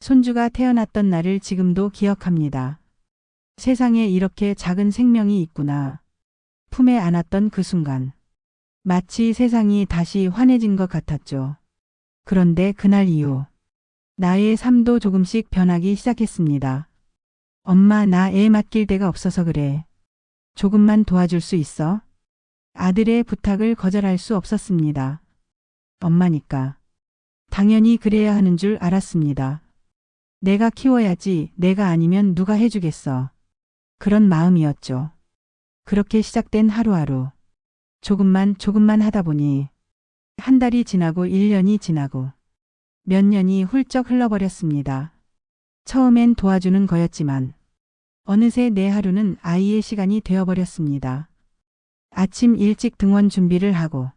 손주가 태어났던 날을 지금도 기억합니다. 세상에 이렇게 작은 생명이 있구나. 품에 안았던 그 순간. 마치 세상이 다시 환해진 것 같았죠. 그런데 그날 이후 나의 삶도 조금씩 변하기 시작했습니다. 엄마, 나 애 맡길 데가 없어서 그래. 조금만 도와줄 수 있어? 아들의 부탁을 거절할 수 없었습니다. 엄마니까. 당연히 그래야 하는 줄 알았습니다. 내가 키워야지, 내가 아니면 누가 해주겠어. 그런 마음이었죠. 그렇게 시작된 하루하루. 조금만 하다 보니 한 달이 지나고 1년이 지나고 몇 년이 훌쩍 흘러버렸습니다. 처음엔 도와주는 거였지만 어느새 내 하루는 아이의 시간이 되어버렸습니다. 아침 일찍 등원 준비를 하고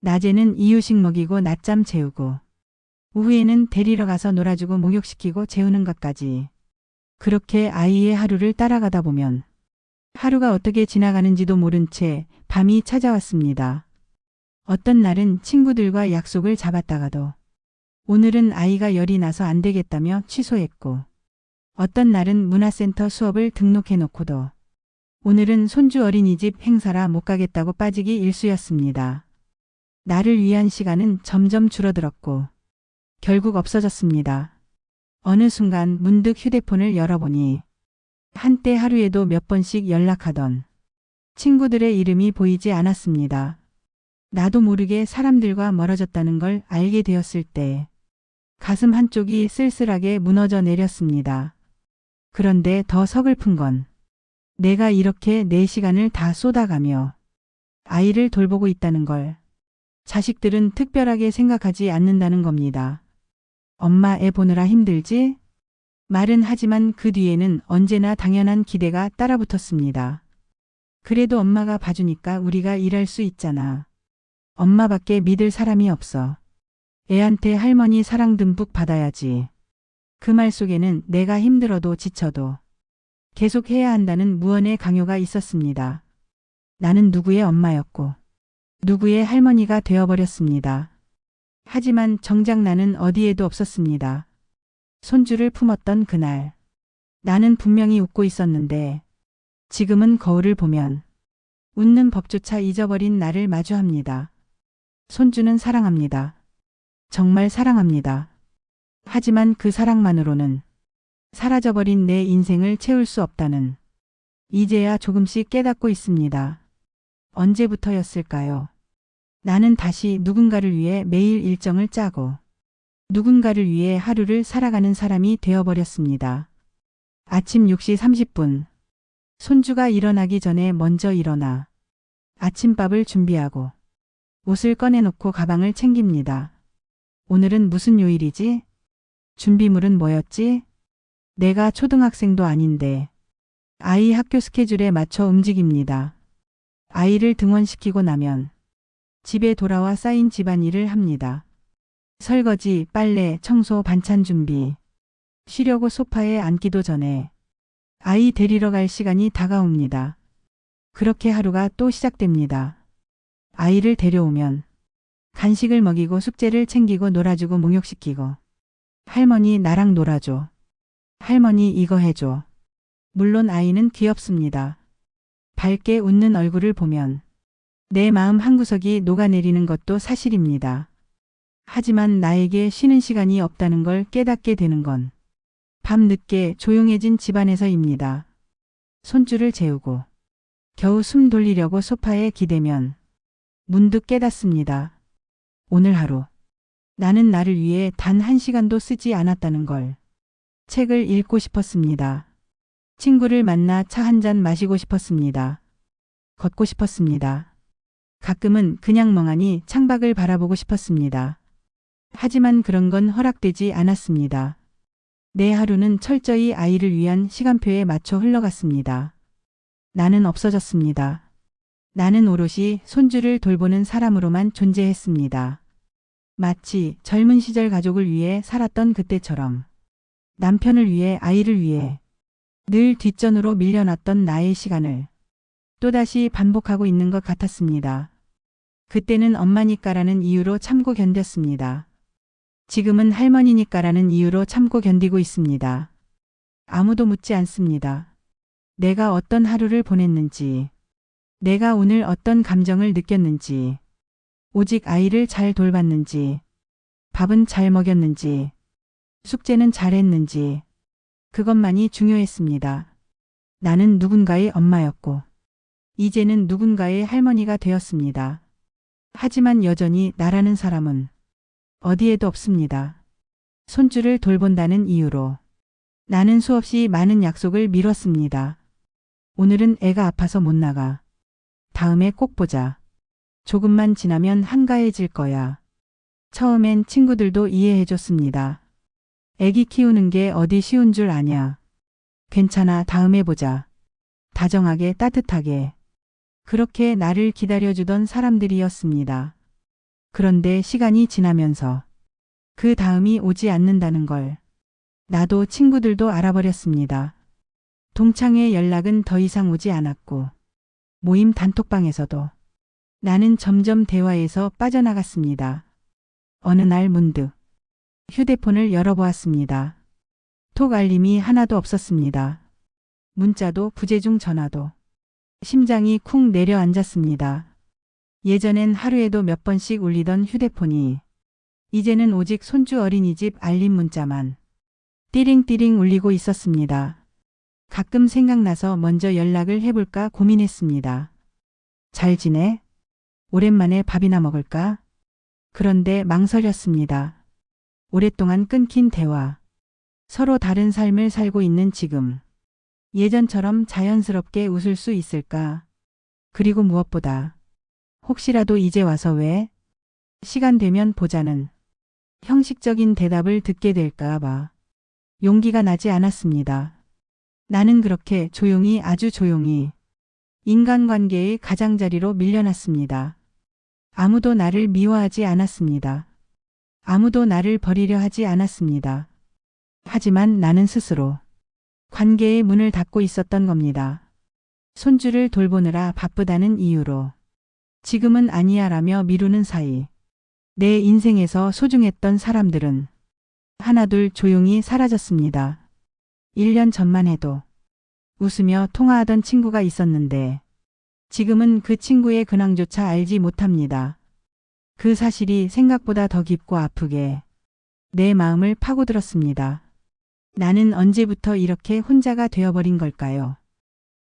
낮에는 이유식 먹이고 낮잠 재우고 오후에는 데리러 가서 놀아주고 목욕시키고 재우는 것까지. 그렇게 아이의 하루를 따라가다 보면 하루가 어떻게 지나가는지도 모른 채 밤이 찾아왔습니다. 어떤 날은 친구들과 약속을 잡았다가도 오늘은 아이가 열이 나서 안 되겠다며 취소했고, 어떤 날은 문화센터 수업을 등록해 놓고도 오늘은 손주 어린이집 행사라 못 가겠다고 빠지기 일쑤였습니다. 나를 위한 시간은 점점 줄어들었고 결국 없어졌습니다. 어느 순간 문득 휴대폰을 열어보니 한때 하루에도 몇 번씩 연락하던 친구들의 이름이 보이지 않았습니다. 나도 모르게 사람들과 멀어졌다는 걸 알게 되었을 때 가슴 한쪽이 쓸쓸하게 무너져 내렸습니다. 그런데 더 서글픈 건 내가 이렇게 내 시간을 다 쏟아가며 아이를 돌보고 있다는 걸 자식들은 특별하게 생각하지 않는다는 겁니다. 엄마, 애 보느라 힘들지? 말은 하지만 그 뒤에는 언제나 당연한 기대가 따라붙었습니다. 그래도 엄마가 봐주니까 우리가 일할 수 있잖아. 엄마밖에 믿을 사람이 없어. 애한테 할머니 사랑 듬뿍 받아야지. 그 말 속에는 내가 힘들어도 지쳐도 계속 해야 한다는 무언의 강요가 있었습니다. 나는 누구의 엄마였고 누구의 할머니가 되어버렸습니다. 하지만 정작 나는 어디에도 없었습니다. 손주를 품었던 그날, 나는 분명히 웃고 있었는데 지금은 거울을 보면 웃는 법조차 잊어버린 나를 마주합니다. 손주는 사랑합니다. 정말 사랑합니다. 하지만 그 사랑만으로는 사라져버린 내 인생을 채울 수 없다는 이제야 조금씩 깨닫고 있습니다. 언제부터였을까요? 나는 다시 누군가를 위해 매일 일정을 짜고 누군가를 위해 하루를 살아가는 사람이 되어버렸습니다. 아침 6시 30분. 손주가 일어나기 전에 먼저 일어나 아침밥을 준비하고 옷을 꺼내놓고 가방을 챙깁니다. 오늘은 무슨 요일이지? 준비물은 뭐였지? 내가 초등학생도 아닌데 아이 학교 스케줄에 맞춰 움직입니다. 아이를 등원시키고 나면 집에 돌아와 쌓인 집안일을 합니다. 설거지, 빨래, 청소, 반찬 준비. 쉬려고 소파에 앉기도 전에 아이 데리러 갈 시간이 다가옵니다. 그렇게 하루가 또 시작됩니다. 아이를 데려오면 간식을 먹이고 숙제를 챙기고 놀아주고 목욕시키고 할머니 나랑 놀아줘. 할머니 이거 해줘. 물론 아이는 귀엽습니다. 밝게 웃는 얼굴을 보면 내 마음 한구석이 녹아내리는 것도 사실입니다. 하지만 나에게 쉬는 시간이 없다는 걸 깨닫게 되는 건 밤늦게 조용해진 집안에서입니다. 손주를 재우고 겨우 숨 돌리려고 소파에 기대면 문득 깨닫습니다. 오늘 하루 나는 나를 위해 단 1시간도 쓰지 않았다는 걸. 책을 읽고 싶었습니다. 친구를 만나 차 한 잔 마시고 싶었습니다. 걷고 싶었습니다. 가끔은 그냥 멍하니 창밖을 바라보고 싶었습니다. 하지만 그런 건 허락되지 않았습니다. 내 하루는 철저히 아이를 위한 시간표에 맞춰 흘러갔습니다. 나는 없어졌습니다. 나는 오롯이 손주를 돌보는 사람으로만 존재했습니다. 마치 젊은 시절 가족을 위해 살았던 그때처럼 남편을 위해 아이를 위해 늘 뒷전으로 밀려났던 나의 시간을 또다시 반복하고 있는 것 같았습니다. 그때는 엄마니까라는 이유로 참고 견뎠습니다. 지금은 할머니니까라는 이유로 참고 견디고 있습니다. 아무도 묻지 않습니다. 내가 어떤 하루를 보냈는지, 내가 오늘 어떤 감정을 느꼈는지, 오직 아이를 잘 돌봤는지, 밥은 잘 먹였는지, 숙제는 잘했는지, 그것만이 중요했습니다. 나는 누군가의 엄마였고, 이제는 누군가의 할머니가 되었습니다. 하지만 여전히 나라는 사람은 어디에도 없습니다. 손주를 돌본다는 이유로 나는 수없이 많은 약속을 미뤘습니다. 오늘은 애가 아파서 못 나가. 다음에 꼭 보자. 조금만 지나면 한가해질 거야. 처음엔 친구들도 이해해줬습니다. 애기 키우는 게 어디 쉬운 줄 아냐. 괜찮아, 다음에 보자. 다정하게 따뜻하게. 그렇게 나를 기다려주던 사람들이었습니다. 그런데 시간이 지나면서 그 다음이 오지 않는다는 걸 나도 친구들도 알아버렸습니다. 동창회 연락은 더 이상 오지 않았고 모임 단톡방에서도 나는 점점 대화에서 빠져나갔습니다. 어느 날 문득 휴대폰을 열어보았습니다. 톡 알림이 하나도 없었습니다. 문자도 부재중 전화도. 심장이 쿵 내려앉았습니다. 예전엔 하루에도 몇 번씩 울리던 휴대폰이 이제는 오직 손주 어린이집 알림 문자만 띠링띠링 울리고 있었습니다. 가끔 생각나서 먼저 연락을 해볼까 고민했습니다. 잘 지내? 오랜만에 밥이나 먹을까? 그런데 망설였습니다. 오랫동안 끊긴 대화. 서로 다른 삶을 살고 있는 지금. 예전처럼 자연스럽게 웃을 수 있을까? 그리고 무엇보다 혹시라도 이제 와서 왜? 시간 되면 보자는 형식적인 대답을 듣게 될까 봐 용기가 나지 않았습니다. 나는 그렇게 조용히 아주 조용히 인간관계의 가장자리로 밀려났습니다. 아무도 나를 미워하지 않았습니다. 아무도 나를 버리려 하지 않았습니다. 하지만 나는 스스로 관계의 문을 닫고 있었던 겁니다. 손주를 돌보느라 바쁘다는 이유로 지금은 아니야라며 미루는 사이 내 인생에서 소중했던 사람들은 하나둘 조용히 사라졌습니다. 1년 전만 해도 웃으며 통화하던 친구가 있었는데 지금은 그 친구의 근황조차 알지 못합니다. 그 사실이 생각보다 더 깊고 아프게 내 마음을 파고들었습니다. 나는 언제부터 이렇게 혼자가 되어버린 걸까요?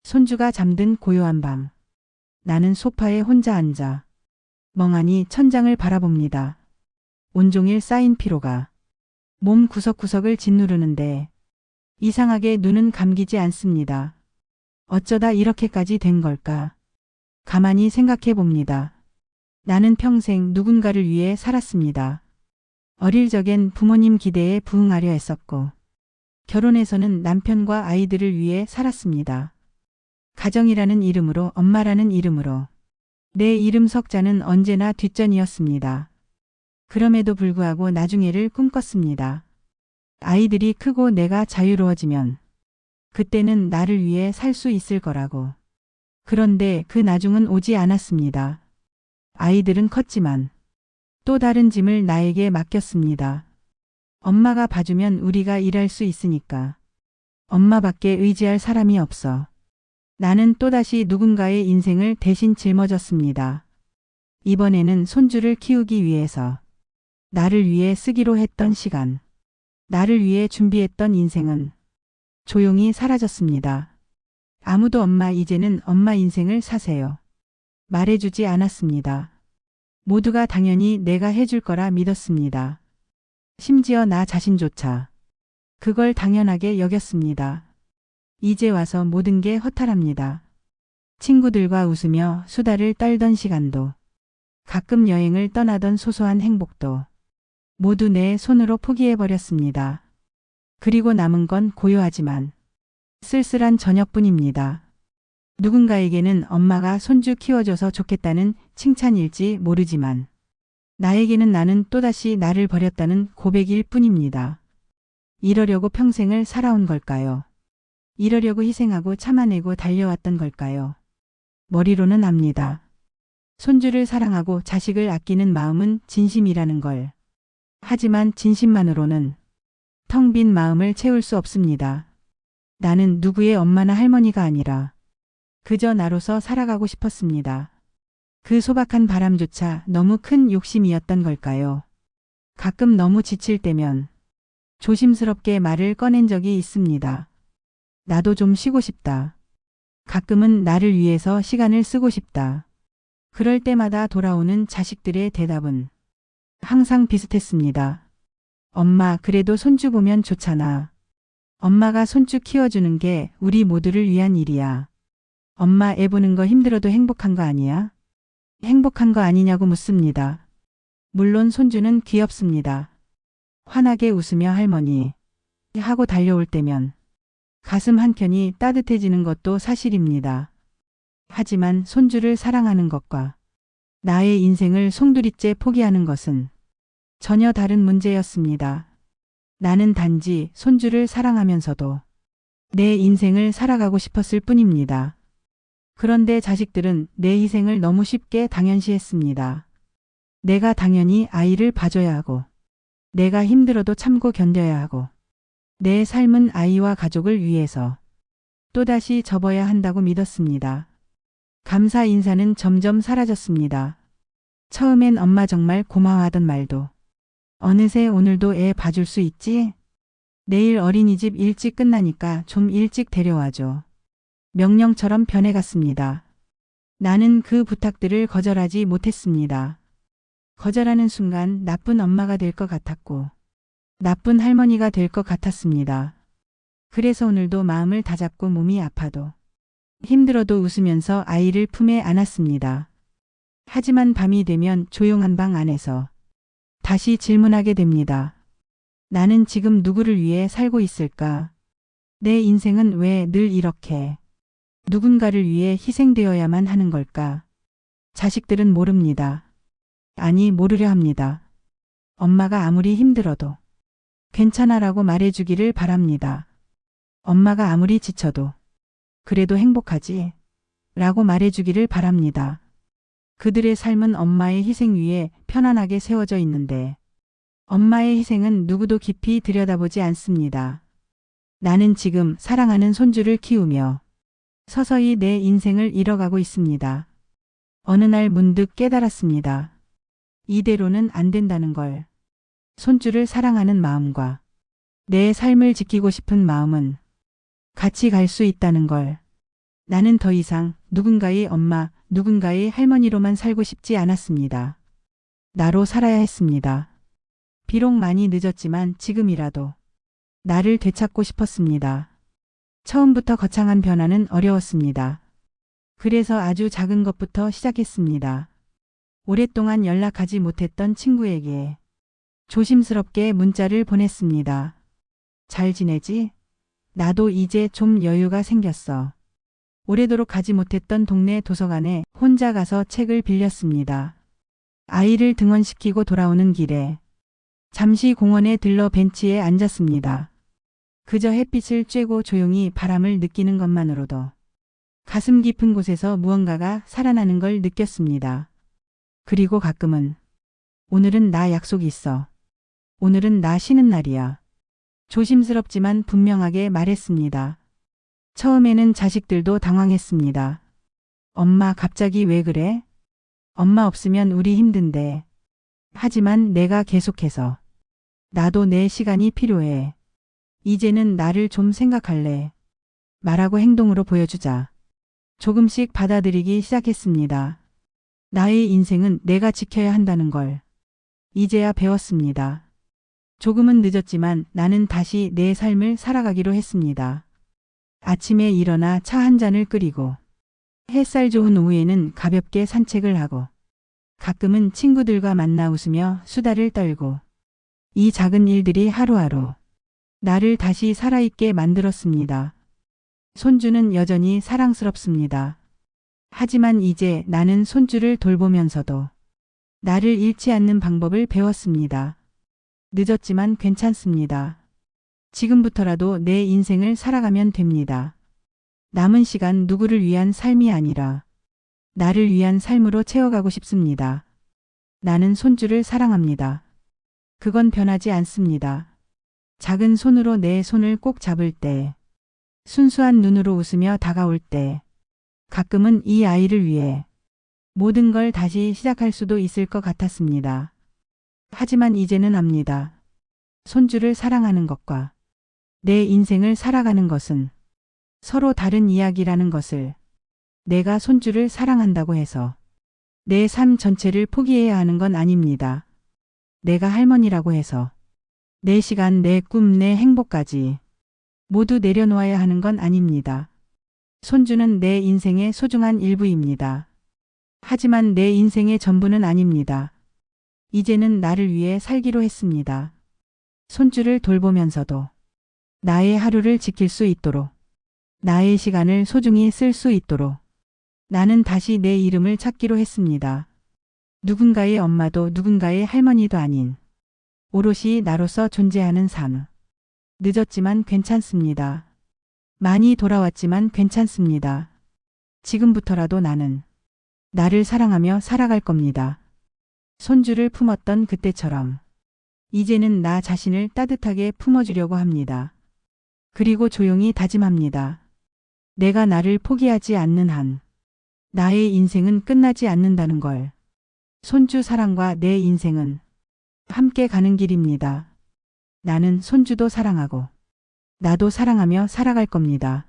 손주가 잠든 고요한 밤. 나는 소파에 혼자 앉아 멍하니 천장을 바라봅니다. 온종일 쌓인 피로가 몸 구석구석을 짓누르는데 이상하게 눈은 감기지 않습니다. 어쩌다 이렇게까지 된 걸까? 가만히 생각해 봅니다. 나는 평생 누군가를 위해 살았습니다. 어릴 적엔 부모님 기대에 부응하려 했었고 결혼해서는 남편과 아이들을 위해 살았습니다. 가정이라는 이름으로, 엄마라는 이름으로 내 이름 석자는 언제나 뒷전이었습니다. 그럼에도 불구하고 나중에를 꿈꿨습니다. 아이들이 크고 내가 자유로워지면 그때는 나를 위해 살 수 있을 거라고. 그런데 그 나중은 오지 않았습니다. 아이들은 컸지만 또 다른 짐을 나에게 맡겼습니다. 엄마가 봐주면 우리가 일할 수 있으니까. 엄마밖에 의지할 사람이 없어. 나는 또다시 누군가의 인생을 대신 짊어졌습니다. 이번에는 손주를 키우기 위해서 나를 위해 쓰기로 했던 시간, 나를 위해 준비했던 인생은 조용히 사라졌습니다. 아무도 엄마 이제는 엄마 인생을 사세요. 말해주지 않았습니다. 모두가 당연히 내가 해줄 거라 믿었습니다. 심지어 나 자신조차 그걸 당연하게 여겼습니다. 이제 와서 모든 게 허탈합니다. 친구들과 웃으며 수다를 떨던 시간도, 가끔 여행을 떠나던 소소한 행복도 모두 내 손으로 포기해버렸습니다. 그리고 남은 건 고요하지만 쓸쓸한 저녁뿐입니다. 누군가에게는 엄마가 손주 키워줘서 좋겠다는 칭찬일지 모르지만 나에게는 나는 또다시 나를 버렸다는 고백일 뿐입니다. 이러려고 평생을 살아온 걸까요? 이러려고 희생하고 참아내고 달려왔던 걸까요? 머리로는 압니다. 손주를 사랑하고 자식을 아끼는 마음은 진심이라는 걸. 하지만 진심만으로는 텅 빈 마음을 채울 수 없습니다. 나는 누구의 엄마나 할머니가 아니라 그저 나로서 살아가고 싶었습니다. 그 소박한 바람조차 너무 큰 욕심이었던 걸까요? 가끔 너무 지칠 때면 조심스럽게 말을 꺼낸 적이 있습니다. 나도 좀 쉬고 싶다. 가끔은 나를 위해서 시간을 쓰고 싶다. 그럴 때마다 돌아오는 자식들의 대답은 항상 비슷했습니다. 엄마, 그래도 손주 보면 좋잖아. 엄마가 손주 키워주는 게 우리 모두를 위한 일이야. 엄마 애 보는 거 힘들어도 행복한 거 아니야? 행복한 거 아니냐고 묻습니다. 물론 손주는 귀엽습니다. 환하게 웃으며 할머니 하고 달려올 때면 가슴 한켠이 따뜻해지는 것도 사실입니다. 하지만 손주를 사랑하는 것과 나의 인생을 송두리째 포기하는 것은 전혀 다른 문제였습니다. 나는 단지 손주를 사랑하면서도 내 인생을 살아가고 싶었을 뿐입니다. 그런데 자식들은 내 희생을 너무 쉽게 당연시했습니다. 내가 당연히 아이를 봐줘야 하고, 내가 힘들어도 참고 견뎌야 하고, 내 삶은 아이와 가족을 위해서 또다시 접어야 한다고 믿었습니다. 감사 인사는 점점 사라졌습니다. 처음엔 엄마 정말 고마워하던 말도 어느새 오늘도 애 봐줄 수 있지? 내일 어린이집 일찍 끝나니까 좀 일찍 데려와줘. 명령처럼 변해갔습니다. 나는 그 부탁들을 거절하지 못했습니다. 거절하는 순간 나쁜 엄마가 될 것 같았고 나쁜 할머니가 될 것 같았습니다. 그래서 오늘도 마음을 다잡고 몸이 아파도 힘들어도 웃으면서 아이를 품에 안았습니다. 하지만 밤이 되면 조용한 방 안에서 다시 질문하게 됩니다. 나는 지금 누구를 위해 살고 있을까? 내 인생은 왜 늘 이렇게 누군가를 위해 희생되어야만 하는 걸까? 자식들은 모릅니다. 아니, 모르려 합니다. 엄마가 아무리 힘들어도 괜찮아라고 말해주기를 바랍니다. 엄마가 아무리 지쳐도 그래도 행복하지? 라고 말해주기를 바랍니다. 그들의 삶은 엄마의 희생 위에 편안하게 세워져 있는데 엄마의 희생은 누구도 깊이 들여다보지 않습니다. 나는 지금 사랑하는 손주를 키우며 서서히 내 인생을 잃어가고 있습니다. 어느 날 문득 깨달았습니다. 이대로는 안 된다는 걸. 손주를 사랑하는 마음과 내 삶을 지키고 싶은 마음은 같이 갈 수 있다는 걸. 나는 더 이상 누군가의 엄마, 누군가의 할머니로만 살고 싶지 않았습니다. 나로 살아야 했습니다. 비록 많이 늦었지만 지금이라도 나를 되찾고 싶었습니다. 처음부터 거창한 변화는 어려웠습니다. 그래서 아주 작은 것부터 시작했습니다. 오랫동안 연락하지 못했던 친구에게 조심스럽게 문자를 보냈습니다. 잘 지내지? 나도 이제 좀 여유가 생겼어. 오래도록 가지 못했던 동네 도서관에 혼자 가서 책을 빌렸습니다. 아이를 등원시키고 돌아오는 길에 잠시 공원에 들러 벤치에 앉았습니다. 그저 햇빛을 쬐고 조용히 바람을 느끼는 것만으로도 가슴 깊은 곳에서 무언가가 살아나는 걸 느꼈습니다. 그리고 가끔은 오늘은 나 약속이 있어. 오늘은 나 쉬는 날이야. 조심스럽지만 분명하게 말했습니다. 처음에는 자식들도 당황했습니다. 엄마, 갑자기 왜 그래? 엄마 없으면 우리 힘든데. 하지만 내가 계속해서 나도 내 시간이 필요해. 이제는 나를 좀 생각할래. 말하고 행동으로 보여주자. 조금씩 받아들이기 시작했습니다. 나의 인생은 내가 지켜야 한다는 걸 이제야 배웠습니다. 조금은 늦었지만 나는 다시 내 삶을 살아가기로 했습니다. 아침에 일어나 차 한 잔을 끓이고 햇살 좋은 오후에는 가볍게 산책을 하고 가끔은 친구들과 만나 웃으며 수다를 떨고 이 작은 일들이 하루하루 나를 다시 살아있게 만들었습니다. 손주는 여전히 사랑스럽습니다. 하지만 이제 나는 손주를 돌보면서도 나를 잃지 않는 방법을 배웠습니다. 늦었지만 괜찮습니다. 지금부터라도 내 인생을 살아가면 됩니다. 남은 시간 누구를 위한 삶이 아니라 나를 위한 삶으로 채워가고 싶습니다. 나는 손주를 사랑합니다. 그건 변하지 않습니다. 작은 손으로 내 손을 꼭 잡을 때, 순수한 눈으로 웃으며 다가올 때, 가끔은 이 아이를 위해 모든 걸 다시 시작할 수도 있을 것 같았습니다. 하지만 이제는 압니다. 손주를 사랑하는 것과 내 인생을 살아가는 것은 서로 다른 이야기라는 것을. 내가 손주를 사랑한다고 해서 내 삶 전체를 포기해야 하는 건 아닙니다. 내가 할머니라고 해서 내 시간, 내 꿈, 내 행복까지 모두 내려놓아야 하는 건 아닙니다. 손주는 내 인생의 소중한 일부입니다. 하지만 내 인생의 전부는 아닙니다. 이제는 나를 위해 살기로 했습니다. 손주를 돌보면서도 나의 하루를 지킬 수 있도록, 나의 시간을 소중히 쓸 수 있도록 나는 다시 내 이름을 찾기로 했습니다. 누군가의 엄마도 누군가의 할머니도 아닌 오롯이 나로서 존재하는 삶. 늦었지만 괜찮습니다. 많이 돌아왔지만 괜찮습니다. 지금부터라도 나는 나를 사랑하며 살아갈 겁니다. 손주를 품었던 그때처럼 이제는 나 자신을 따뜻하게 품어주려고 합니다. 그리고 조용히 다짐합니다. 내가 나를 포기하지 않는 한 나의 인생은 끝나지 않는다는 걸. 손주 사랑과 내 인생은 함께 가는 길입니다. 나는 손주도 사랑하고 나도 사랑하며 살아갈 겁니다.